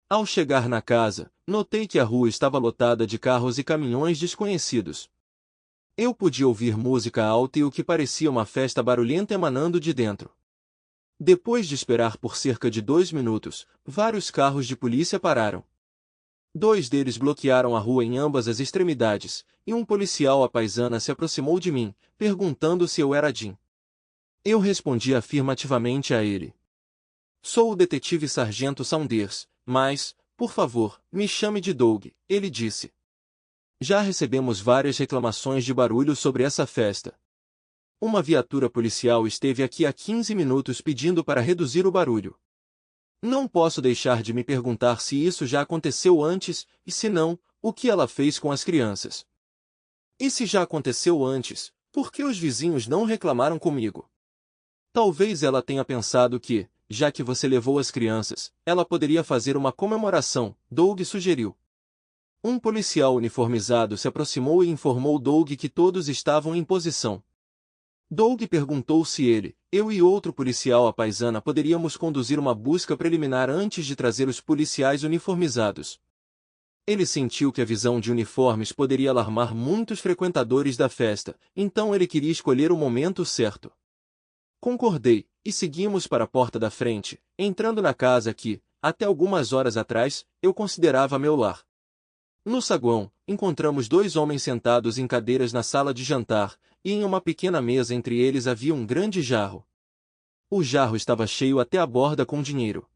B: Ao chegar na casa, notei que a rua estava lotada de carros e caminhões desconhecidos. Eu podia ouvir música alta e o que parecia uma festa barulhenta emanando de dentro. Depois de esperar por cerca de 2 minutos, vários carros de polícia pararam. 2 deles bloquearam a rua em ambas as extremidades, e um policial à paisana se aproximou de mim, perguntando se eu era Jim. Eu respondi afirmativamente a ele. Sou o detetive Sargento Saunders, mas, por favor, me chame de Doug, ele disse. Já recebemos várias reclamações de barulho sobre essa festa. Uma viatura policial esteve aqui há 15 minutos pedindo para reduzir o barulho. Não posso deixar de me perguntar se isso já aconteceu antes, e se não, o que ela fez com as crianças. E se já aconteceu antes, por que os vizinhos não reclamaram comigo? Talvez ela tenha pensado que, já que você levou as crianças, ela poderia fazer uma comemoração, Doug sugeriu. Um policial uniformizado se aproximou e informou Doug que todos estavam em posição. Doug perguntou se ele, eu e outro policial à paisana poderíamos conduzir uma busca preliminar antes de trazer os policiais uniformizados. Ele sentiu que a visão de uniformes poderia alarmar muitos frequentadores da festa, então ele queria escolher o momento certo. Concordei, e seguimos para a porta da frente, entrando na casa que, até algumas horas atrás, eu considerava meu lar. No saguão, encontramos 2 homens sentados em cadeiras na sala de jantar, e em uma pequena mesa entre eles havia um grande jarro. O jarro estava cheio até a borda com dinheiro.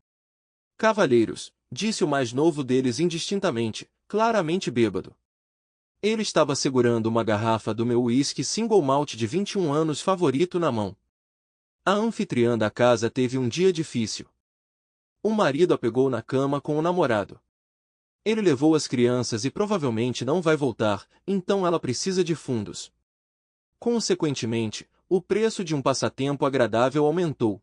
B: Cavalheiros, disse o mais novo deles indistintamente, claramente bêbado. Ele estava segurando uma garrafa do meu uísque single malt de 21 anos favorito na mão. A anfitriã da casa teve um dia difícil. O marido a pegou na cama com o namorado. Ele levou as crianças e provavelmente não vai voltar, então ela precisa de fundos. Consequentemente, o preço de um passatempo agradável aumentou.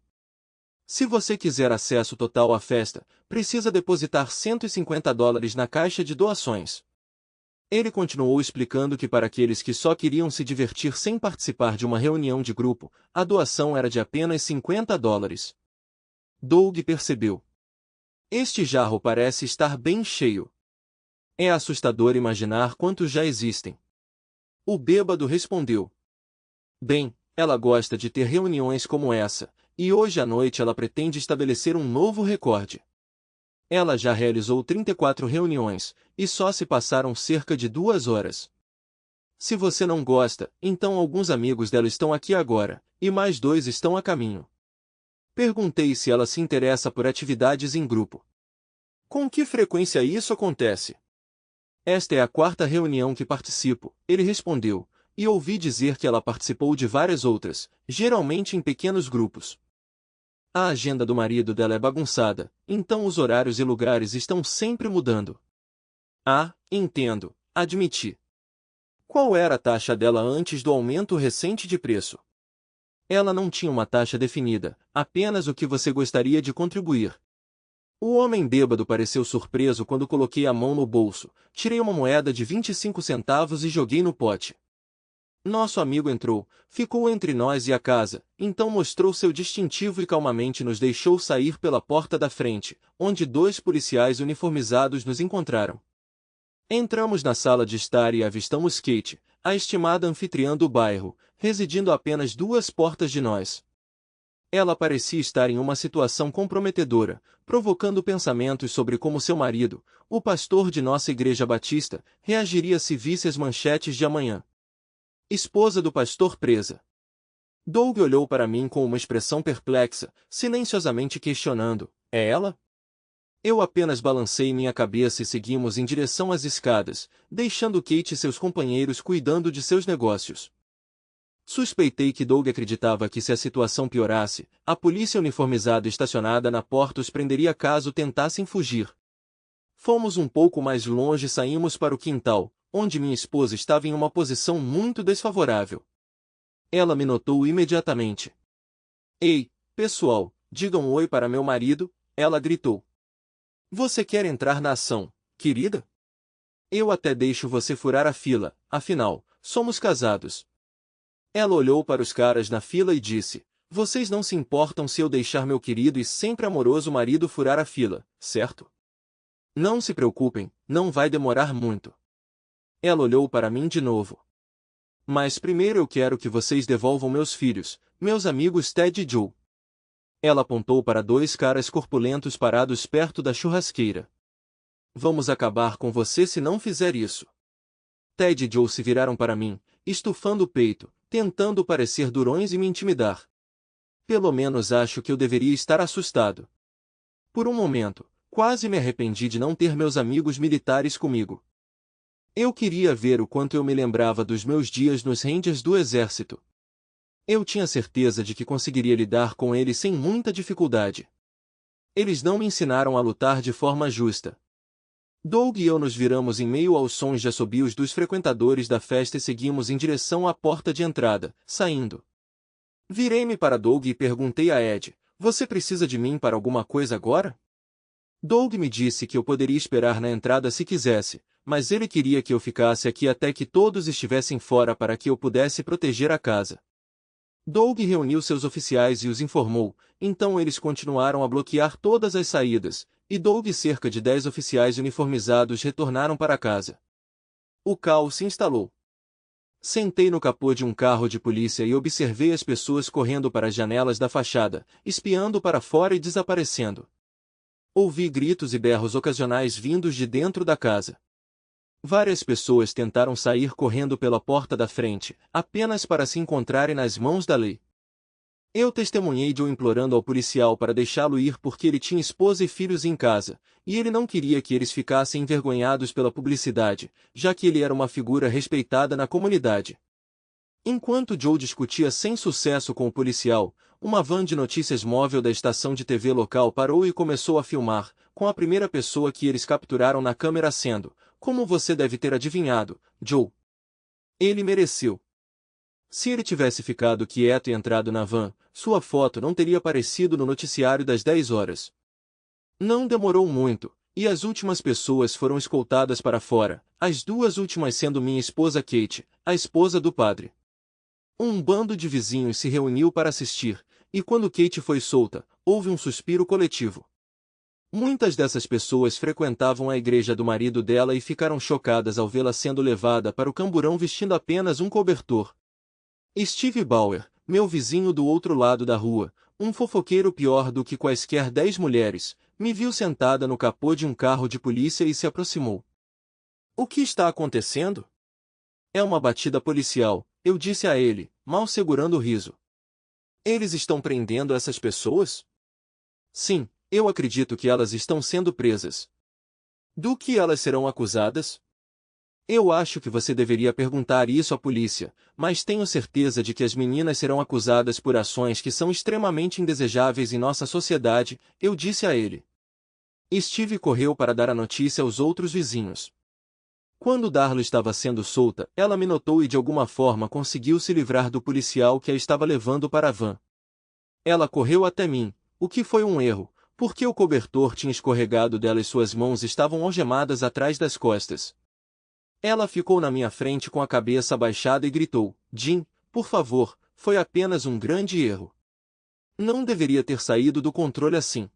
B: Se você quiser acesso total à festa, precisa depositar $150 na caixa de doações. Ele continuou explicando que para aqueles que só queriam se divertir sem participar de uma reunião de grupo, a doação era de apenas $50. Doug percebeu. Este jarro parece estar bem cheio. É assustador imaginar quantos já existem. O bêbado respondeu. Bem, ela gosta de ter reuniões como essa, e hoje à noite ela pretende estabelecer um novo recorde. Ela já realizou 34 reuniões, e só se passaram cerca de 2 horas. Se você não gosta, então alguns amigos dela estão aqui agora, e mais 2 estão a caminho. Perguntei se ela se interessa por atividades em grupo. Com que frequência isso acontece? Esta é a 4ª reunião que participo, ele respondeu, e ouvi dizer que ela participou de várias outras, geralmente em pequenos grupos. A agenda do marido dela é bagunçada, então os horários e lugares estão sempre mudando. Ah, entendo, admiti. Qual era a taxa dela antes do aumento recente de preço? Ela não tinha uma taxa definida, apenas o que você gostaria de contribuir. O homem bêbado pareceu surpreso quando coloquei a mão no bolso, tirei uma moeda de 25 centavos e joguei no pote. Nosso amigo entrou, ficou entre nós e a casa, então mostrou seu distintivo e calmamente nos deixou sair pela porta da frente, onde 2 policiais uniformizados nos encontraram. Entramos na sala de estar e avistamos Kate, a estimada anfitriã do bairro, residindo a apenas 2 portas de nós. Ela parecia estar em uma situação comprometedora, provocando pensamentos sobre como seu marido, o pastor de nossa igreja batista, reagiria se visse as manchetes de amanhã. Esposa do pastor presa. Doug olhou para mim com uma expressão perplexa, silenciosamente questionando: é ela? Eu apenas balancei minha cabeça e seguimos em direção às escadas, deixando Kate e seus companheiros cuidando de seus negócios. Suspeitei que Doug acreditava que se a situação piorasse, a polícia uniformizada estacionada na porta os prenderia caso tentassem fugir. Fomos um pouco mais longe e saímos para o quintal, onde minha esposa estava em uma posição muito desfavorável. Ela me notou imediatamente. Ei, pessoal, digam um oi para meu marido, ela gritou. Você quer entrar na ação, querida? Eu até deixo você furar a fila, afinal, somos casados. Ela olhou para os caras na fila e disse: vocês não se importam se eu deixar meu querido e sempre amoroso marido furar a fila, certo? Não se preocupem, não vai demorar muito. Ela olhou para mim de novo. Mas primeiro eu quero que vocês devolvam meus filhos, meus amigos Ted e Joe. Ela apontou para 2 caras corpulentos parados perto da churrasqueira. Vamos acabar com você se não fizer isso. Ted e Joe se viraram para mim, estufando o peito, tentando parecer durões e me intimidar. Pelo menos acho que eu deveria estar assustado. Por um momento, quase me arrependi de não ter meus amigos militares comigo. Eu queria ver o quanto eu me lembrava dos meus dias nos Rangers do Exército. Eu tinha certeza de que conseguiria lidar com eles sem muita dificuldade. Eles não me ensinaram a lutar de forma justa. Doug e eu nos viramos em meio aos sons de assobios dos frequentadores da festa e seguimos em direção à porta de entrada, saindo. Virei-me para Doug e perguntei a Ed: você precisa de mim para alguma coisa agora? Doug me disse que eu poderia esperar na entrada se quisesse, mas ele queria que eu ficasse aqui até que todos estivessem fora para que eu pudesse proteger a casa. Doug reuniu seus oficiais e os informou, então eles continuaram a bloquear todas as saídas, e Doug e cerca de 10 oficiais uniformizados retornaram para casa. O caos se instalou. Sentei no capô de um carro de polícia e observei as pessoas correndo para as janelas da fachada, espiando para fora e desaparecendo. Ouvi gritos e berros ocasionais vindos de dentro da casa. Várias pessoas tentaram sair correndo pela porta da frente, apenas para se encontrarem nas mãos da lei. Eu testemunhei Joe implorando ao policial para deixá-lo ir porque ele tinha esposa e filhos em casa, e ele não queria que eles ficassem envergonhados pela publicidade, já que ele era uma figura respeitada na comunidade. Enquanto Joe discutia sem sucesso com o policial, uma van de notícias móvel da estação de TV local parou e começou a filmar, com a primeira pessoa que eles capturaram na câmera sendo, como você deve ter adivinhado, Joe. Ele mereceu. Se ele tivesse ficado quieto e entrado na van, sua foto não teria aparecido no noticiário das 10 horas. Não demorou muito, e as últimas pessoas foram escoltadas para fora, as 2 últimas sendo minha esposa Kate, a esposa do padre. Um bando de vizinhos se reuniu para assistir, e quando Kate foi solta, houve um suspiro coletivo. Muitas dessas pessoas frequentavam a igreja do marido dela e ficaram chocadas ao vê-la sendo levada para o camburão vestindo apenas um cobertor. Steve Bauer, meu vizinho do outro lado da rua, um fofoqueiro pior do que quaisquer 10 mulheres, me viu sentada no capô de um carro de polícia e se aproximou. O que está acontecendo? É uma batida policial, eu disse a ele, mal segurando o riso. Eles estão prendendo essas pessoas? Sim, eu acredito que elas estão sendo presas. Do que elas serão acusadas? Eu acho que você deveria perguntar isso à polícia, mas tenho certeza de que as meninas serão acusadas por ações que são extremamente indesejáveis em nossa sociedade, eu disse a ele. Steve correu para dar a notícia aos outros vizinhos. Quando Darla estava sendo solta, ela me notou e de alguma forma conseguiu se livrar do policial que a estava levando para a van. Ela correu até mim, o que foi um erro, porque o cobertor tinha escorregado dela e suas mãos estavam algemadas atrás das costas. Ela ficou na minha frente com a cabeça abaixada e gritou, Jim, por favor, foi apenas um grande erro. Não deveria ter saído do controle assim.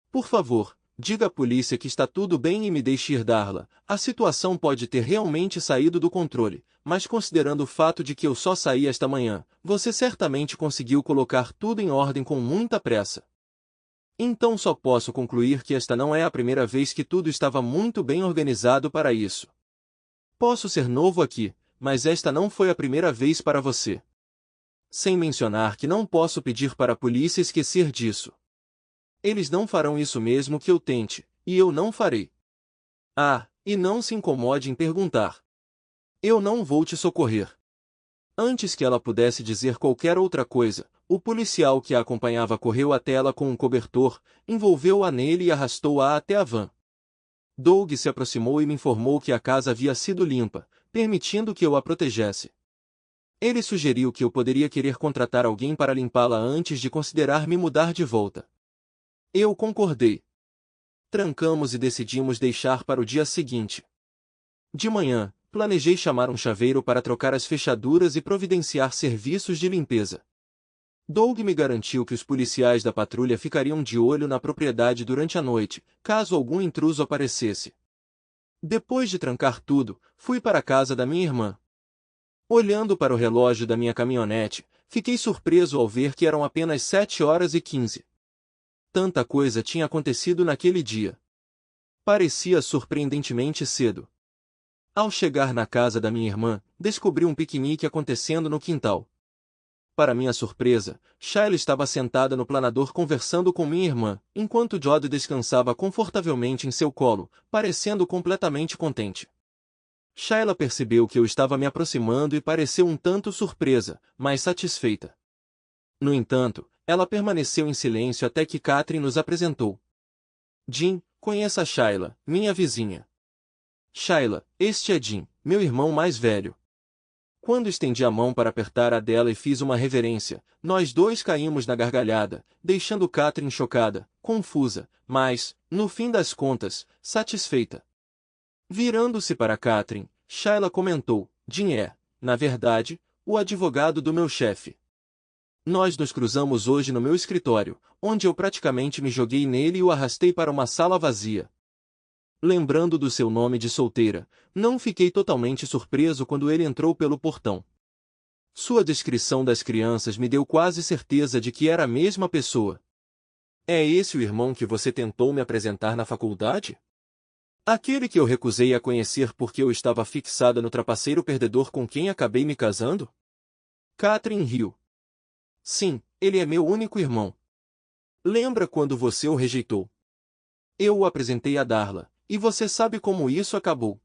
B: Por favor, diga à polícia que está tudo bem e me deixe ir Darla. A situação pode ter realmente saído do controle, mas considerando o fato de que eu só saí esta manhã, você certamente conseguiu colocar tudo em ordem com muita pressa. Então só posso concluir que esta não é a primeira vez que tudo estava muito bem organizado para isso. Posso ser novo aqui, mas esta não foi a primeira vez para você. Sem mencionar que não posso pedir para a polícia esquecer disso. Eles não farão isso mesmo que eu tente, e eu não farei. Ah, e não se incomode em perguntar. Eu não vou te socorrer. Antes que ela pudesse dizer qualquer outra coisa, o policial que a acompanhava correu até ela com um cobertor, envolveu-a nele e arrastou-a até a van. Doug se aproximou e me informou que a casa havia sido limpa, permitindo que eu a protegesse. Ele sugeriu que eu poderia querer contratar alguém para limpá-la antes de considerar me mudar de volta. Eu concordei. Trancamos e decidimos deixar para o dia seguinte. De manhã, planejei chamar um chaveiro para trocar as fechaduras e providenciar serviços de limpeza. Doug me garantiu que os policiais da patrulha ficariam de olho na propriedade durante a noite, caso algum intruso aparecesse. Depois de trancar tudo, fui para a casa da minha irmã. Olhando para o relógio da minha caminhonete, fiquei surpreso ao ver que eram apenas 7h15. Tanta coisa tinha acontecido naquele dia. Parecia surpreendentemente cedo. Ao chegar na casa da minha irmã, descobri um piquenique acontecendo no quintal. Para minha surpresa, Shayla estava sentada no planador conversando com minha irmã, enquanto Jod descansava confortavelmente em seu colo, parecendo completamente contente. Shayla percebeu que eu estava me aproximando e pareceu um tanto surpresa, mas satisfeita. No entanto, ela permaneceu em silêncio até que Catherine nos apresentou. Jim, conheça a Shayla, minha vizinha. Shayla, este é Jim, meu irmão mais velho. Quando estendi a mão para apertar a dela e fiz uma reverência, nós dois caímos na gargalhada, deixando Catherine chocada, confusa, mas, no fim das contas, satisfeita. Virando-se para Catherine, Shayla comentou, Jim é, na verdade, o advogado do meu chefe. Nós nos cruzamos hoje no meu escritório, onde eu praticamente me joguei nele e o arrastei para uma sala vazia. Lembrando do seu nome de solteira, não fiquei totalmente surpreso quando ele entrou pelo portão. Sua descrição das crianças me deu quase certeza de que era a mesma pessoa. É esse o irmão que você tentou me apresentar na faculdade? Aquele que eu recusei a conhecer porque eu estava fixada no trapaceiro perdedor com quem acabei me casando? Catherine riu. Sim, ele é meu único irmão. Lembra quando você o rejeitou? Eu o apresentei a Darla. E você sabe como isso acabou.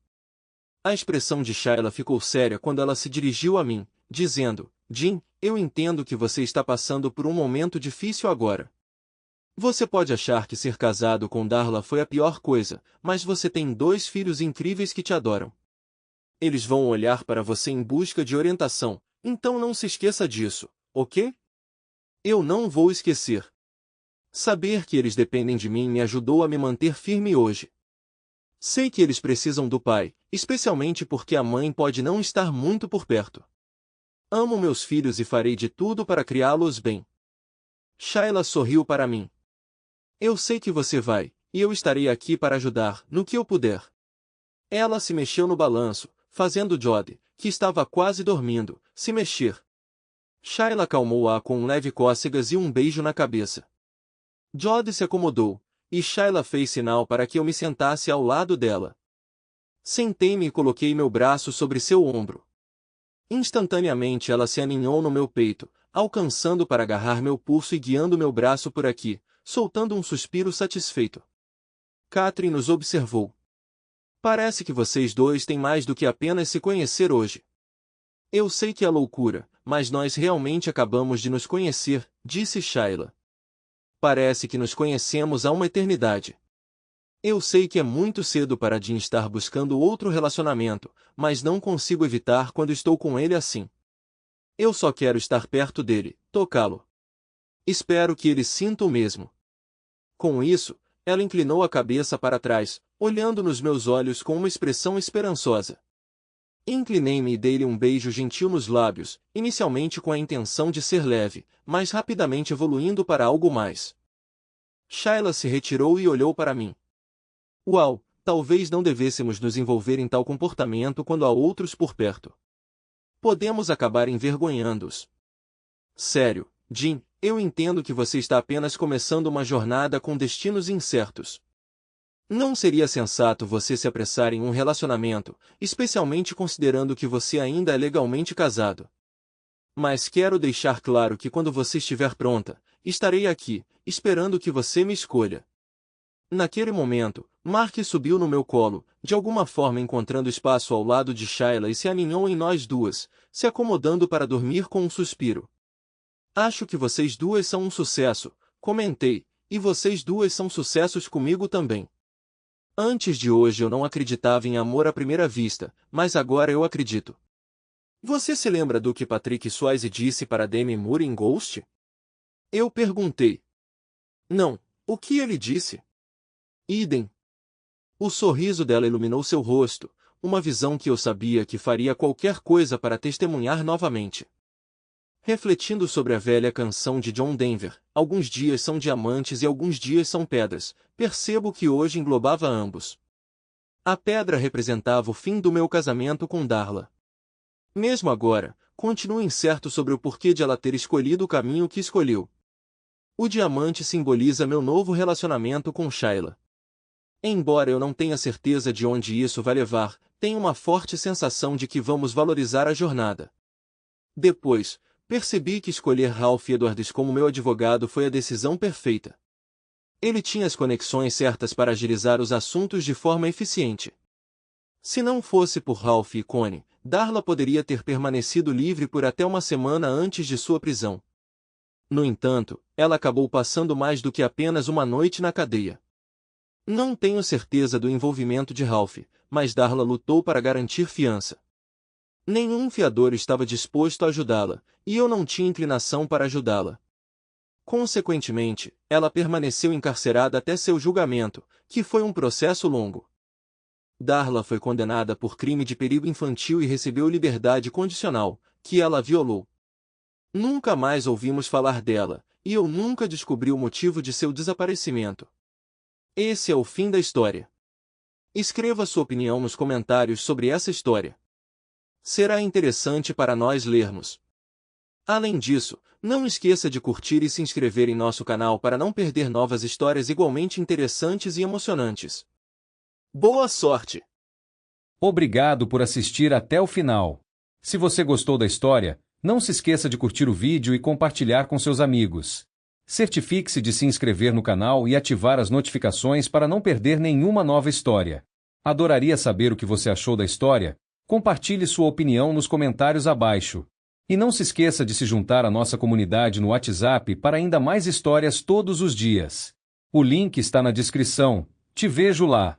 B: A expressão de Shayla ficou séria quando ela se dirigiu a mim, dizendo, Jim, eu entendo que você está passando por um momento difícil agora. Você pode achar que ser casado com Darla foi a pior coisa, mas você tem 2 filhos incríveis que te adoram. Eles vão olhar para você em busca de orientação, então não se esqueça disso, ok? Eu não vou esquecer. Saber que eles dependem de mim me ajudou a me manter firme hoje. Sei que eles precisam do pai, especialmente porque a mãe pode não estar muito por perto. Amo meus filhos e farei de tudo para criá-los bem. Shayla sorriu para mim. Eu sei que você vai, e eu estarei aqui para ajudar, no que eu puder. Ela se mexeu no balanço, fazendo Jod, que estava quase dormindo, se mexer. Shayla acalmou-a com um leve cócegas e um beijo na cabeça. Jody se acomodou, e Shayla fez sinal para que eu me sentasse ao lado dela. Sentei-me e coloquei meu braço sobre seu ombro. Instantaneamente ela se aninhou no meu peito, alcançando para agarrar meu pulso e guiando meu braço por aqui, soltando um suspiro satisfeito. Catherine nos observou. Parece que vocês dois têm mais do que apenas se conhecer hoje. Eu sei que é loucura, mas nós realmente acabamos de nos conhecer, disse Shayla. Parece que nos conhecemos há uma eternidade. Eu sei que é muito cedo para Jim estar buscando outro relacionamento, mas não consigo evitar quando estou com ele assim. Eu só quero estar perto dele, tocá-lo. Espero que ele sinta o mesmo. Com isso, ela inclinou a cabeça para trás, olhando nos meus olhos com uma expressão esperançosa. Inclinei-me e dei-lhe um beijo gentil nos lábios, inicialmente com a intenção de ser leve, mas rapidamente evoluindo para algo mais. Shayla se retirou e olhou para mim. Uau, talvez não devêssemos nos envolver em tal comportamento quando há outros por perto. Podemos acabar envergonhando-os. Sério, Jim, eu entendo que você está apenas começando uma jornada com destinos incertos. Não seria sensato você se apressar em um relacionamento, especialmente considerando que você ainda é legalmente casado. Mas quero deixar claro que quando você estiver pronta, estarei aqui, esperando que você me escolha. Naquele momento, Mark subiu no meu colo, de alguma forma encontrando espaço ao lado de Shayla e se aninhou em nós duas, se acomodando para dormir com um suspiro. Acho que vocês duas são um sucesso, comentei, e vocês duas são sucessos comigo também. Antes de hoje eu não acreditava em amor à primeira vista, mas agora eu acredito. Você se lembra do que Patrick Swayze disse para Demi Moore em Ghost? Eu perguntei. Não, o que ele disse? Idem. O sorriso dela iluminou seu rosto, uma visão que eu sabia que faria qualquer coisa para testemunhar novamente. Refletindo sobre a velha canção de John Denver, alguns dias são diamantes e alguns dias são pedras, percebo que hoje englobava ambos. A pedra representava o fim do meu casamento com Darla. Mesmo agora, continuo incerto sobre o porquê de ela ter escolhido o caminho que escolheu. O diamante simboliza meu novo relacionamento com Shayla. Embora eu não tenha certeza de onde isso vai levar, tenho uma forte sensação de que vamos valorizar a jornada. Depois, percebi que escolher Ralph Edwards como meu advogado foi a decisão perfeita. Ele tinha as conexões certas para agilizar os assuntos de forma eficiente. Se não fosse por Ralph e Connie, Darla poderia ter permanecido livre por até uma semana antes de sua prisão. No entanto, ela acabou passando mais do que apenas uma noite na cadeia. Não tenho certeza do envolvimento de Ralph, mas Darla lutou para garantir fiança. Nenhum fiador estava disposto a ajudá-la, e eu não tinha inclinação para ajudá-la. Consequentemente, ela permaneceu encarcerada até seu julgamento, que foi um processo longo. Darla foi condenada por crime de perigo infantil e recebeu liberdade condicional, que ela violou. Nunca mais ouvimos falar dela, e eu nunca descobri o motivo de seu desaparecimento. Esse é o fim da história. Escreva sua opinião nos comentários sobre essa história. Será interessante para nós lermos. Além disso, não esqueça de curtir e se inscrever em nosso canal para não perder novas histórias igualmente interessantes e emocionantes. Boa sorte!
A: Obrigado por assistir até o final. Se você gostou da história, não se esqueça de curtir o vídeo e compartilhar com seus amigos. Certifique-se de se inscrever no canal e ativar as notificações para não perder nenhuma nova história. Adoraria saber o que você achou da história. Compartilhe sua opinião nos comentários abaixo. E não se esqueça de se juntar à nossa comunidade no WhatsApp para ainda mais histórias todos os dias. O link está na descrição. Te vejo lá.